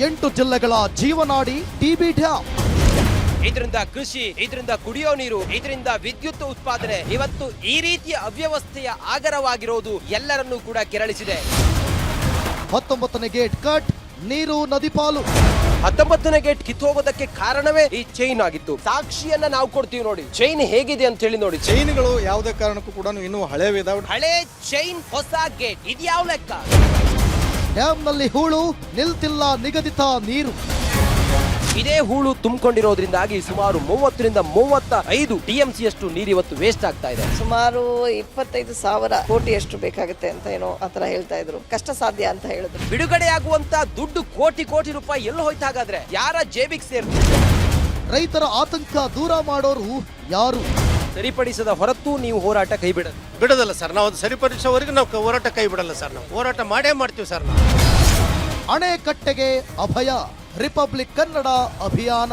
8 ಜಿಲ್ಲೆಗಳ ಜೀವನಾಡಿ TB dam. ಇದರಿಂದ ಕೃಷಿ, ಇದರಿಂದ ಕುಡಿಯೋ ನೀರು, ಇದರಿಂದ ವಿದ್ಯುತ್ ಉತ್ಪಾದನೆ ಇವತ್ತು ಈ ರೀತಿಯ ಅವ್ಯವಸ್ಥೆಯ ಆಗರವಾಗಿರೋದು ಎಲ್ಲರನ್ನೂ ಕೂಡ ಕೆರಳಿಸಿದೆ. 19ನೇ ಗೇಟ್ ಕಟ್, ನೀರು ನದಿ ಪಾಲು. 19ನೇ ಗೇಟ್ ಕಿತ್ತೋಗೋದಕ್ಕೆ ಕಾರಣವೇ ಈ ಚೈನ್ ಆಗಿತ್ತು. ಸಾಕ್ಷಿಯನ್ನ ನಾವು ಕೊಡ್ತೀವಿ ನೋಡಿ, ಚೈನ್ ಹೇಗಿದೆ ಅಂತ ಹೇಳಿ ನೋಡಿ. ಚೈನ್ಗಳು ಯಾವುದೇ ಕಾರಣಕ್ಕೂ ಕೂಡ ಇನ್ನೂ ಹಳೆವಿದಾವೆ. ಹಳೆ ಚೈನ್, ಹೊಸ ಗೇಟ್, ಇದ್ಯಾವ ಲೆಕ್ಕ? ಡ್ಯಾಮ್ನಲ್ಲಿ ಹೂಳು, ನಿಲ್ತಿಲ್ಲ ನಿಗದಿತ ನೀರು. ಇದೇ ಹೂಳು ತುಂಬಿಕೊಂಡಿರೋದ್ರಿಂದಾಗಿ ಸುಮಾರು 30ರಿಂದ 35 ಟಿಎಂಸಿಯಷ್ಟು ನೀರು ಇವತ್ತು ವೇಸ್ಟ್ ಆಗ್ತಾ ಇದೆ. ಸುಮಾರು 25,000 ಕೋಟಿಯಷ್ಟು ಬೇಕಾಗುತ್ತೆ ಅಂತ ಏನೋ ಆತರ ಹೇಳ್ತಾ ಇದ್ರು. ಕಷ್ಟ ಸಾಧ್ಯ ಅಂತ ಹೇಳಿದ್ರು. ಬಿಡುಗಡೆಯಾಗುವಂತ ದುಡ್ಡು ಕೋಟಿ ಕೋಟಿ ರೂಪಾಯಿ ಎಲ್ಲ ಹೋಯ್ತು. ಹಾಗಾದ್ರೆ ಯಾರ ಜೇಬಿಗೆ ಸೇರ್ತು? ರೈತರ ಆತಂಕ ದೂರ ಮಾಡೋರು ಯಾರು? ಸರಿಪಡಿಸದ ಹೊರತು ನೀವು ಹೋರಾಟ ಕೈ ಬಿಡೋದಲ್ಲ ಸರ್. ನಾವು ಸರಿಪಡಿಸೋವರೆಗೂ ನಾವು ಹೋರಾಟ ಕೈ ಬಿಡಲ್ಲ ಸರ್. ನಾವು ಹೋರಾಟ ಮಾಡೇ ಮಾಡ್ತೀವಿ ಸರ್. ನಾವು ಅಣೆಕಟ್ಟೆಗೆ ಅಭಯ, ರಿಪಬ್ಲಿಕ್ ಕನ್ನಡ ಅಭಿಯಾನ.